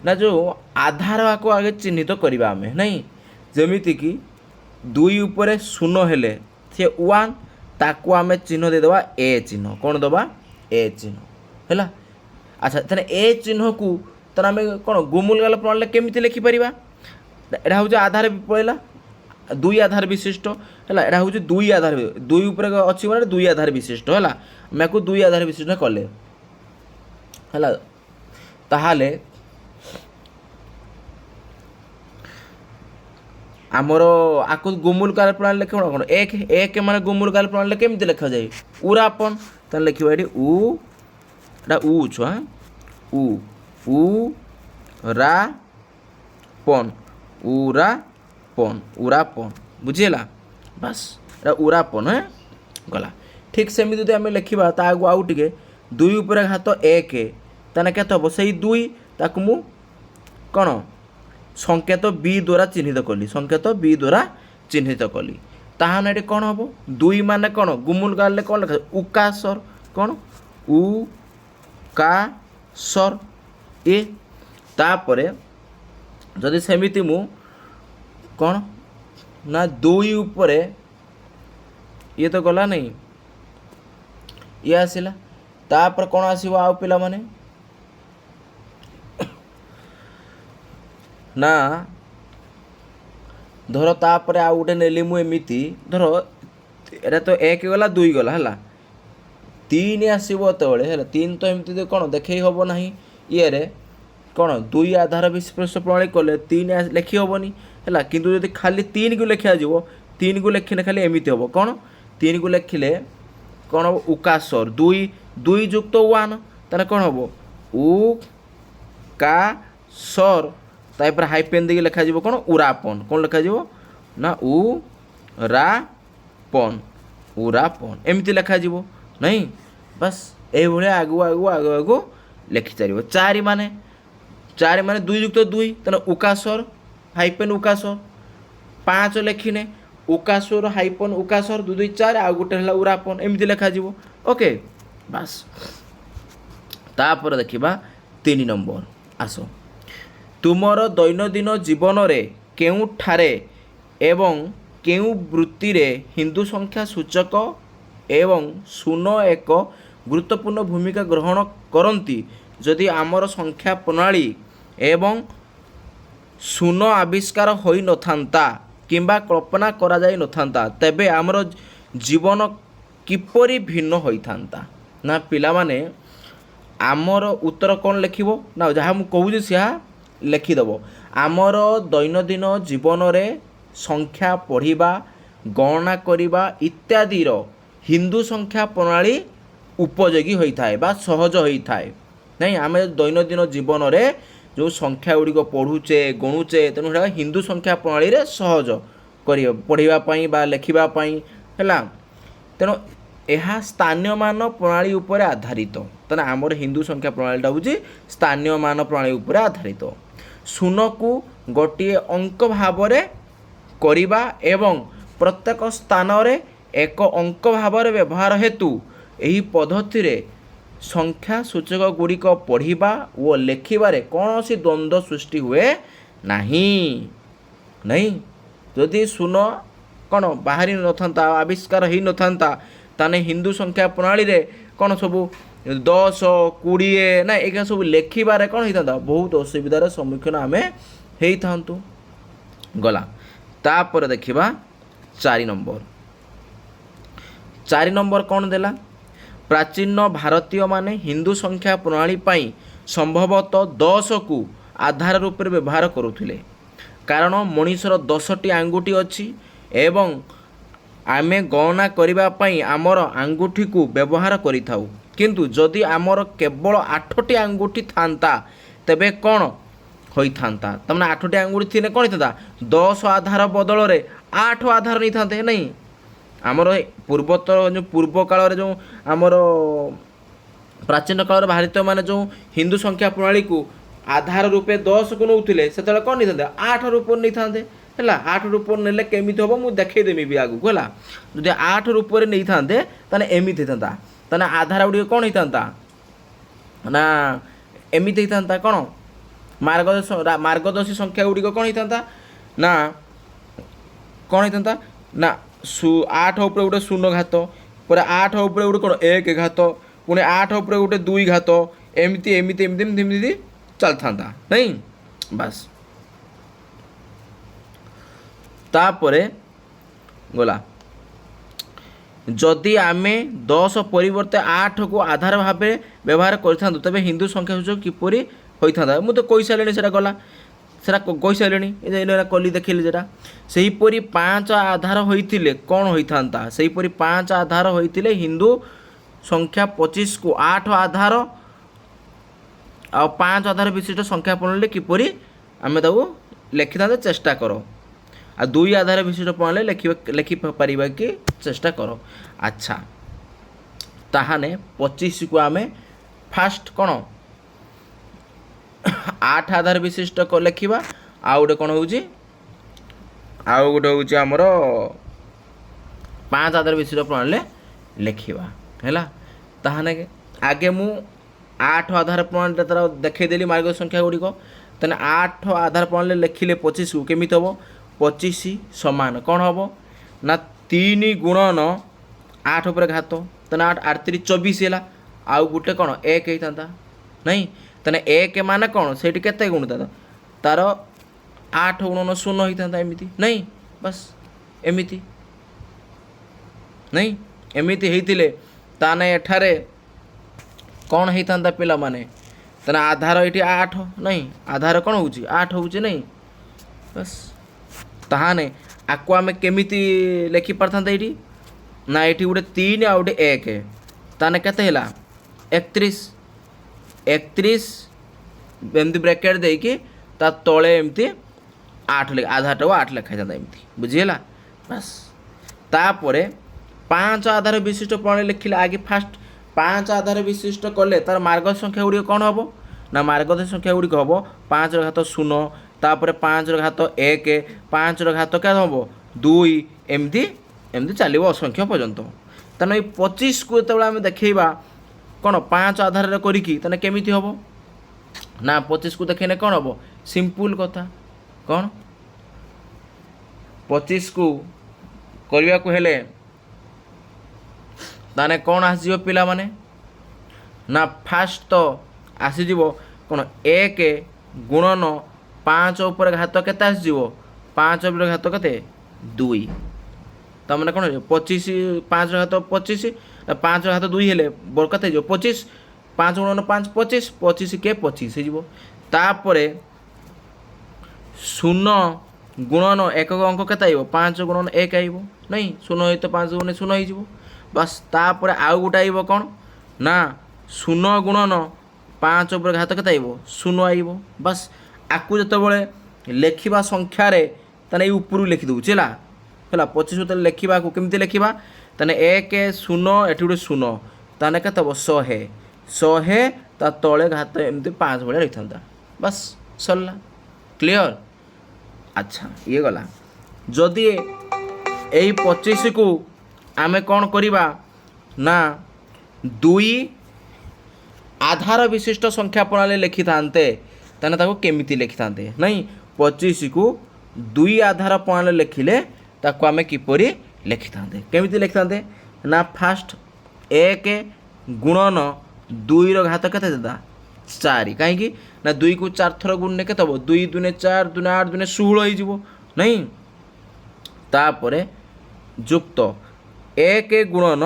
ନା ଯେଉଁ ଆଧାରକୁ ଆଗେ ଚିହ୍ନିତ କରିବା ଆମେ ନାହିଁ। ଯେମିତିକି 2 ଉପରେ 0 ହେଲେ ସେ 1 ତାକୁ ଆମେ ଚିହ୍ନ ଦେଇଦେବା ଏ ଚିହ୍ନ। କ'ଣ ଦେବା? ଏ ଚିହ୍ନ ହେଲା। ଆଚ୍ଛା ତାହେଲେ ଏ ଚିହ୍ନକୁ ତାହେଲେ ଆମେ କ'ଣ ଗୁମୁଲଗାଲ ପ୍ରଣାଳୀରେ କେମିତି ଲେଖିପାରିବା? ଏଇଟା ହେଉଛି ଆଧାର ପଳେଇଲା 2 ଆଧାର ବିଶିଷ୍ଟ ହେଲା। ଏଇଟା ହେଉଛି 2 ଆଧାର, 2 ଉପରେ ଅଛି ମାନେ 2 ଆଧାର ବିଶିଷ୍ଟ ହେଲା। ଆମେ ଆକୁ 2 ଆଧାର ବିଶିଷ୍ଟ କଲେ ହେଲା। ତାହେଲେ ଆମର ଆକୁ ଗୁମୁଲଗାଲ ପ୍ରଣାଳୀ ଲେଖିବ କ'ଣ? 1 ମାନେ ଗୁମୁଲଗାଲ ପ୍ରଣାଳୀରେ କେମିତି ଲେଖାଯାଏ? ଉରାପନ। ତାହେଲେ ଲେଖିବା ଏଠି ଏଇଟା ଛୁଆ ଉ ରା ପନ ଉରାପନ ବୁଝିହେଲା? ବାସ୍ ଏଇଟା ଉରାପନ ଗଲା। ଠିକ୍ ସେମିତି ଯଦି ଆମେ ଲେଖିବା ତା ଆଗକୁ ଆଉ ଟିକେ 2 ଉପରେ ଘାତ 1 ତାହେଲେ କେତେ ହେବ? ସେଇ 2 ତାକୁ ମୁଁ କ'ଣ ସଂକେତ ବି ଦ୍ୱାରା ଚିହ୍ନିତ କଲି, ସଂକେତ ବି ଦ୍ୱାରା ଚିହ୍ନିତ କଲି। ତାହେଲେ ଏଠି କ'ଣ ହେବ? 2 ମାନେ କ'ଣ ଗୁମୁଲଗାଲରେ କ'ଣ ଲେଖା? ଉକାସର। କ'ଣ? ଉକାସର ଏ। ତାପରେ ଯଦି ସେମିତି ମୁଁ କ'ଣ ନା 2 ଉପରେ ଇଏ ତ ଗଲା ନାହିଁ, ଇଏ ଆସିଲା। ତାପରେ କ'ଣ ଆସିବ ଆଉ ପିଲାମାନେ ନା ଧର ତାପରେ ଆଉ ଗୋଟେ ନେଲି ମୁଁ ଏମିତି ଧର ଏଇଟା ତ 1 ଗଲା 2 ଗଲା ହେଲା, 3 ଆସିବ ଯେତେବେଳେ ହେଲା 3 ତ ଏମିତି କ'ଣ ଦେଖେଇ ହେବ ନାହିଁ ଇଏରେ କ'ଣ 2 ଆଧାର ବିଶିଷ୍ଟ ପ୍ରଣାଳୀ କଲେ 3 ଲେଖି ହେବନି ହେଲା। କିନ୍ତୁ ଯଦି ଖାଲି 3କୁ ଲେଖାଯିବ 3କୁ ଲେଖିଲେ ଖାଲି ଏମିତି ହେବ କ'ଣ 3କୁ ଲେଖିଲେ କ'ଣ ହେବ? ଉକାସର 2 ଯୁକ୍ତ 1 ତାହେଲେ କ'ଣ ହେବ? ଉକାସର ତାପରେ ହାଇପେନ୍ ଦେଇକି ଲେଖାଯିବ କ'ଣ? ଉରାପନ। କ'ଣ ଲେଖାଯିବ ନା ଉରାପନ ଏମିତି ଲେଖାଯିବ ନାହିଁ। ବାସ୍ ଏଇଭଳିଆ ଆଗକୁ ଲେଖିଚାରିବ। 4 ମାନେ 2 ଯୁକ୍ତ 2 ତାହେଲେ ଉକାସର ହାଇପେନ୍ ଉକାସର। 5 ଲେଖିନେ ଉକାସର ହାଇପନ୍ ଉକାସର 2 2 4 ଆଉ ଗୋଟେ ହେଲା ଉରାପନ ଏମିତି ଲେଖାଯିବ। ଓକେ ବାସ୍। ତାପରେ ଦେଖିବା 3 ନମ୍ବର। ଆସ ତୁମର ଦୈନନ୍ଦିନ ଜୀବନରେ କେଉଁଠାରେ ଏବଂ କେଉଁ ବୃତ୍ତିରେ ହିନ୍ଦୁ ସଂଖ୍ୟା ସୂଚକ ଏବଂ 0 ଏକ ଗୁରୁତ୍ୱପୂର୍ଣ୍ଣ ଭୂମିକା ଗ୍ରହଣ କରନ୍ତି? ଯଦି ଆମର ସଂଖ୍ୟା ପ୍ରଣାଳୀ ଏବଂ 0 ଆବିଷ୍କାର ହୋଇନଥାନ୍ତା କିମ୍ବା କଳ୍ପନା କରାଯାଇନଥାନ୍ତା ତେବେ ଆମର ଜୀବନ କିପରି ଭିନ୍ନ ହୋଇଥାନ୍ତା? ନା ପିଲାମାନେ ଆମର ଉତ୍ତର କ'ଣ ଲେଖିବ ନା ଯାହା ମୁଁ କହୁଛି ସେହା ଲେଖିଦେବ। ଆମର ଦୈନନ୍ଦିନ ଜୀବନରେ ସଂଖ୍ୟା ପଢ଼ିବା, ଗଣନା କରିବା ଇତ୍ୟାଦିର ହିନ୍ଦୁ ସଂଖ୍ୟା ପ୍ରଣାଳୀ ଉପଯୋଗୀ ହୋଇଥାଏ ବା ସହଜ ହୋଇଥାଏ। ନାଇଁ ଆମେ ଦୈନନ୍ଦିନ ଜୀବନରେ ଯେଉଁ ସଂଖ୍ୟା ଗୁଡ଼ିକ ପଢ଼ୁଛେ ଗଣୁଛେ ତେଣୁ ସେଇଟା ହିନ୍ଦୁ ସଂଖ୍ୟା ପ୍ରଣାଳୀରେ ସହଜ ପଢ଼ିବା ପାଇଁ ବା ଲେଖିବା ପାଇଁ ହେଲା। ତେଣୁ ଏହା ସ୍ଥାନୀୟମାନ ପ୍ରଣାଳୀ ଉପରେ ଆଧାରିତ। ତେଣୁ ଆମର ହିନ୍ଦୁ ସଂଖ୍ୟା ପ୍ରଣାଳୀଟା ହେଉଛି ସ୍ଥାନୀୟମାନ ପ୍ରଣାଳୀ ଉପରେ ଆଧାରିତ। ଶୂନକୁ ଗୋଟିଏ ଅଙ୍କ ଭାବରେ କରିବା ଏବଂ ପ୍ରତ୍ୟେକ ସ୍ଥାନରେ ଏକ ଅଙ୍କ ଭାବରେ ବ୍ୟବହାର ହେତୁ ଏହି ପଦ୍ଧତିରେ ସଂଖ୍ୟା ସୂଚକ ଗୁଡ଼ିକ ପଢ଼ିବା ଓ ଲେଖିବାରେ କୌଣସି ଦ୍ୱନ୍ଦ୍ୱ ସୃଷ୍ଟି ହୁଏ ନାହିଁ। ଯଦି ଶୂନ କ'ଣ ବାହାରି ନଥାନ୍ତା ଆବିଷ୍କାର ହୋଇନଥାନ୍ତା ତାହେଲେ ହିନ୍ଦୁ ସଂଖ୍ୟା ପ୍ରଣାଳୀରେ କ'ଣ ସବୁ 10 20 ନା ଏଗୁଡ଼ା ସବୁ ଲେଖିବାରେ କ'ଣ ହେଇଥାନ୍ତା ବହୁତ ଅସୁବିଧାର ସମ୍ମୁଖୀନ ଆମେ ହେଇଥାନ୍ତୁ। ଗଲା ତାପରେ ଦେଖିବା 4 ନମ୍ବର କ'ଣ ଦେଲା? ପ୍ରାଚୀନ ଭାରତୀୟମାନେ ହିନ୍ଦୁ ସଂଖ୍ୟା ପ୍ରଣାଳୀ ପାଇଁ ସମ୍ଭବତଃ 10କୁ ଆଧାର ରୂପରେ ବ୍ୟବହାର କରୁଥିଲେ, କାରଣ ମଣିଷର 10ଟି ଆଙ୍ଗୁଠି ଅଛି ଏବଂ ଆମେ ଗଣନା କରିବା ପାଇଁ ଆମର ଆଙ୍ଗୁଠିକୁ ବ୍ୟବହାର କରିଥାଉ। କିନ୍ତୁ ଯଦି ଆମର କେବଳ 8ଟି ଆଙ୍ଗୁଠି ଥାନ୍ତା ତେବେ କ'ଣ ହୋଇଥାନ୍ତା? ତାମାନେ 8ଟି ଆଙ୍ଗୁଠି ଥିଲେ କ'ଣ ହେଇଥାନ୍ତା? 10 ଆଧାର ବଦଳରେ 8 ଆଧାର ନେଇଥାନ୍ତେ ନାହିଁ। ଆମର ପୂର୍ବ କାଳରେ ଯେଉଁ ଆମର ପ୍ରାଚୀନ କାଳର ଭାରତୀୟମାନେ ଯେଉଁ ହିନ୍ଦୁ ସଂଖ୍ୟା ପ୍ରଣାଳୀକୁ ଆଧାର ରୂପେ 10କୁ ନେଉଥିଲେ ସେତେବେଳେ କ'ଣ ନେଇଥାନ୍ତେ? 8 ରୂପରେ ନେଇଥାନ୍ତେ ହେଲା। 8 ରୂପରେ ନେଲେ କେମିତି ହେବ ମୁଁ ଦେଖେଇଦେବି ବି ଆଗକୁ ହେଲା। ଯଦି 8 ରୂପରେ ନେଇଥାନ୍ତେ ତାହେଲେ ଏମିତି ହେଇଥାନ୍ତା। ତାହେଲେ ଆଧାର ଗୁଡ଼ିକ କ'ଣ ହେଇଥାନ୍ତା ନା ଏମିତି ହେଇଥାନ୍ତା। କ'ଣ ମାର୍ଗଦର୍ଶୀ ସଂଖ୍ୟା ଗୁଡ଼ିକ କ'ଣ ହେଇଥାନ୍ତା ନା କ'ଣ ହେଇଥାନ୍ତା ନା 8 ଉପରେ ଗୋଟେ 0 ଘାତ, ପରେ 8 ଉପରେ ଗୋଟେ କ'ଣ 1 ଘାତ, ପୁଣି 8 ଉପରେ ଗୋଟେ 2 ଘାତ, ଏମିତି ଚାଲିଥାନ୍ତା ନାଇଁ। ବାସ୍ ତାପରେ ଗଲା ଯଦି ଆମେ 10 ପରିବର୍ତ୍ତେ 8କୁ ଆଧାର ଭାବେ ବ୍ୟବହାର କରିଥାନ୍ତୁ ତେବେ ହିନ୍ଦୁ ସଂଖ୍ୟା ସୂଚକ କିପରି ହୋଇଥାନ୍ତା? ମୁଁ ତ କହିସାରିଲିଣି, ସେଇଟା ଗଲା, ସେଇଟା କହିସାରିଲିଣି, ଏଇଟା କଲି ଦେଖିଲି ଯେଟା। ସେହିପରି 5 ଆଧାର ହୋଇଥିଲେ କ'ଣ ହୋଇଥାନ୍ତା? ସେହିପରି 5 ଆଧାର ହୋଇଥିଲେ ହିନ୍ଦୁ ସଂଖ୍ୟା 25କୁ 8 ଆଧାର ଆଉ 5 ଆଧାର ବିଶିଷ୍ଟ ସଂଖ୍ୟା ପ୍ରଣାଳୀରେ କିପରି ଆମେ ତାକୁ ଲେଖିଥାନ୍ତେ ଚେଷ୍ଟା କର। ଆଉ 2 ଆଧାର ବିଶିଷ୍ଟ ପ୍ରଣାଳୀ ଲେଖିପାରିବା କି ଚେଷ୍ଟା କର। ଆଚ୍ଛା ତାହାନେ 25କୁ ଆମେ ଫାଷ୍ଟ କ'ଣ 8 ଆଧାର ବିଶିଷ୍ଟ ଲେଖିବା, ଆଉ ଗୋଟେ କ'ଣ ହେଉଛି ଆମର 5 ଆଧାର ବିଶିଷ୍ଟ ପ୍ରଣାଳୀରେ ଲେଖିବା ହେଲା। ତାହାନେ ଆଗେ ମୁଁ 8 ଆଧାର ପ୍ରଣାଳୀଟା ତାର ଦେଖେଇଦେଲି ମାର୍ଗ ସଂଖ୍ୟା ଗୁଡ଼ିକ। ତାହେଲେ 8 ଆଧାର ପ୍ରଣାଳୀରେ ଲେଖିଲେ 25କୁ କେମିତି ହେବ? 25 ସମାନ କ'ଣ ହେବ ନା 3 ଗୁଣନ 8 ଉପରେ ଘାତ, ତାହେଲେ 8 8 3 24 ହେଲା। ଆଉ ଗୋଟେ କ'ଣ 1 ହେଇଥାନ୍ତା ନାଇଁ। ତାହେଲେ 1 ମାନେ କ'ଣ ସେଇଠି କେତେ ଗୁଣିଥାନ୍ତା? ତାର 8 ଗୁଣନ 0 ହେଇଥାନ୍ତା ଏମିତି ନାଇଁ। ବାସ୍ ଏମିତି ନାଇଁ, ଏମିତି ହେଇଥିଲେ ତାହେଲେ ଏଠାରେ କ'ଣ ହେଇଥାନ୍ତା ପିଲାମାନେ? ତାହେଲେ ଆଧାର ଏଠି 8 ନାଇଁ, ଆଧାର କ'ଣ ହେଉଛି 8 ହେଉଛି ନାଇଁ। ବାସ୍ ତାହାନେ ଆକୁ ଆମେ କେମିତି ଲେଖିପାରିଥାନ୍ତେ ଏଇଠି ନା ଏଠି ଗୋଟେ 3 ଆଉ ଗୋଟେ 1, ତାହେଲେ କେତେ ହେଲା 31 ଏମିତି ବ୍ରାକେଟ୍ ଦେଇକି ତା ତଳେ ଏମିତି 8 ଆଧାରଟାକୁ 8 ଲେଖା ହେଇଥାନ୍ତା ଏମିତି, ବୁଝିହେଲା। ବାସ୍ ତାପରେ 5 ଆଧାର ବିଶିଷ୍ଟ ପ୍ରଣାଳୀ ଲେଖିଲେ ଆଗେ ଫାଷ୍ଟ 5 ଆଧାର ବିଶିଷ୍ଟ କଲେ ତାର ମାର୍ଗ ସଂଖ୍ୟା ଗୁଡ଼ିକ କ'ଣ ହେବ ନା ମାର୍ଗଦର୍ଶୀ ସଂଖ୍ୟା ଗୁଡ଼ିକ ହେବ 5ର ଘାତ 0, ତାପରେ 5ର ଘାତ 1, 5ର ଘାତ କେତେ ହେବ 2, ଏମିତି ଚାଲିବ ଅସଂଖ୍ୟ ପର୍ଯ୍ୟନ୍ତ। ତାହେଲେ ଏଇ 25କୁ ଯେତେବେଳେ ଆମେ ଦେଖେଇବା କ'ଣ 5 ଆଧାରରେ କରିକି ତାହେଲେ କେମିତି ହେବ ନା 25କୁ ଦେଖେଇଲେ କ'ଣ ହେବ? ସିମ୍ପୁଲ୍ କଥା, କ'ଣ 25କୁ କରିବାକୁ ହେଲେ ତାହେଲେ କ'ଣ ଆସିଯିବ ପିଲାମାନେ ନା ଫାଷ୍ଟ ତ ଆସିଯିବ କ'ଣ 1 ଗୁଣନ 5 ଉପରେ ଘାତ କେତେ ଆସିଯିବ? 5 ଉପରେ ଘାତ କେତେ 2, ତାମାନେ କ'ଣ ହେଇଯିବ 25, 5ର ଘାତ 25, 5ର ଘାତ 2 ହେଲେ କେତେ ହେଇଯିବ 25, 5 ଗୁଣନ 5 25, 25 କେ 25 ହେଇଯିବ। ତାପରେ 0 ଗୁଣନ ଏକକ ଅଙ୍କ କେତେ ଆଇବ? 5 ଗୁଣନ 1 ଆଇବ ନାଇଁ, 0 ହେଇ ତ 5 ଗୁଣନ 0 ହେଇଯିବ। ବାସ୍ ତାପରେ ଆଉ ଗୋଟେ ଆଇବ କ'ଣ ନା ଶୂନ ଗୁଣନ 5 ଉପରେ ଘାତ କେତେ ଆଇବ 0 ଆଇବ ବାସ୍ ଆକୁ ଯେତେବେଳେ ଲେଖିବା ସଂଖ୍ୟାରେ ତାହେଲେ ଏଇ ଉପରକୁ ଲେଖିଦେଉଛି ହେଲା ହେଲା 25 ଯେତେବେଳେ ଲେଖିବାକୁ କେମିତି ଲେଖିବା ତାହେଲେ 1 0 ଏଠି ଗୋଟେ 0 ତାହେଲେ କେତେ ହେବ 100 ତା ତଳେ ଘାତ ଏମିତି 5 ଭଳିଆ ଲେଖିଥାନ୍ତା ବାସ୍ ସରିଲା କ୍ଲିଅର। ଆଚ୍ଛା ଇଏ ଗଲା ଯଦି ଏଇ 25କୁ ଆମେ କ'ଣ କରିବା ନା 2 ଆଧାର ବିଶିଷ୍ଟ ସଂଖ୍ୟା ପ୍ରଣାଳୀ ଲେଖିଥାନ୍ତେ ତାହେଲେ ତାକୁ କେମିତି ଲେଖିଥାନ୍ତେ ନାଇଁ 25କୁ 2 ଆଧାର ପ୍ରଣାଳୀ ଲେଖିଲେ ତାକୁ ଆମେ କିପରି ଲେଖିଥାନ୍ତେ କେମିତି ଲେଖିଥାନ୍ତେ ନା ଫାଷ୍ଟ 1 ଗୁଣନ 2ର ଘାତ କେତେ ଦେବା 4 କାହିଁକି ନା 2କୁ 4 ଥର ଗୁଣିଲେ କେତେ ହେବ 2 2 4 2 8 2 16 ହେଇଯିବ ନାଇଁ ତାପରେ ଯୁକ୍ତ 1 ଗୁଣନ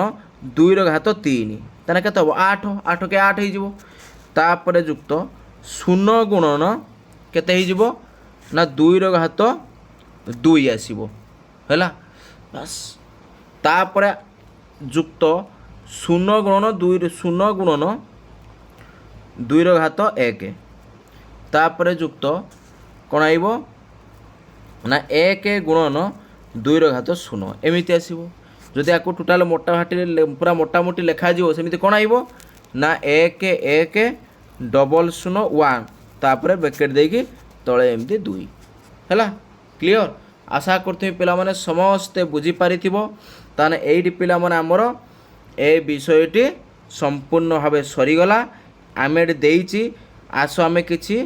2ର ଘାତ 3 ତାହେଲେ କେତେ ହେବ 8 8 କେ 8 ହେଇଯିବ ତାପରେ ଯୁକ୍ତ 0 ଗୁଣନ କେତେ ହେଇଯିବ ନା 2ର ଘାତ 2 ଆସିବ ହେଲା ବାସ୍ ତାପରେ ଯୁକ୍ତ 0 ଗୁଣନ 0 ଗୁଣନ 2ର ଘାତ 1 ତାପରେ ଯୁକ୍ତ କ'ଣ ଆଇବ ନା 1 ଗୁଣନ 2ର ଘାତ 0 ଏମିତି ଆସିବ ଯଦି ଆକୁ ଟୋଟାଲ ମୋଟା ଘାଟିରେ ପୁରା ମୋଟାମୋଟି ଲେଖାଯିବ ସେମିତି କ'ଣ ଆଇବ ନା 1 1 ଡବଲ 0 1 ତାପରେ ବ୍ରାକେଟ୍ ଦେଇକି ତଳେ ଏମିତି 2 ହେଲା କ୍ଲିଅର ଆଶା କରୁଥିବି ପିଲାମାନେ ସମସ୍ତେ ବୁଝିପାରିଥିବ ତାହେଲେ ଏଇଠି ପିଲାମାନେ ଆମର ଏ ବିଷୟଟି ସମ୍ପୂର୍ଣ୍ଣ ଭାବେ ସରିଗଲା ଆମେ ଏଠି ଦେଇଛି ଆସ ଆମେ କିଛି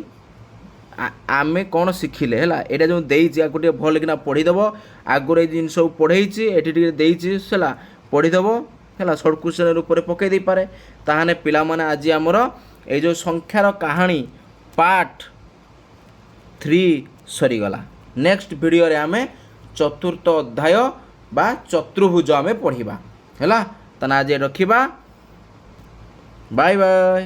ଆମେ କ'ଣ ଶିଖିଲେ ହେଲା ଏଇଟା ଯେଉଁ ଦେଇଛି ଆକୁ ଟିକେ ଭଲ କିନା ପଢ଼ିଦେବ ଆଗରୁ ଏଇ ଜିନିଷ ସବୁ ପଢ଼େଇଛି ଏଠି ଟିକେ ଦେଇଛି ହେଲା ପଢ଼ିଦେବ ହେଲା ସର୍ଟ କ୍ୱେଶ୍ଚନ୍ ରୂପରେ ପକାଇ ଦେଇପାରେ ତାହେଲେ ପିଲାମାନେ ଆଜି ଆମର ଏଇ ଯେଉଁ ସଂଖ୍ୟାର କାହାଣୀ ପାର୍ଟ 3 ସରିଗଲା ନେକ୍ସଟ ଭିଡ଼ିଓରେ ଆମେ ଚତୁର୍ଥ ଅଧ୍ୟାୟ ବା ଚତୁର୍ଭୁଜ ଆମେ ପଢ଼ିବା ହେଲା ତାହେଲେ ଆଜି ରଖିବା ବାଏ ବାଏ।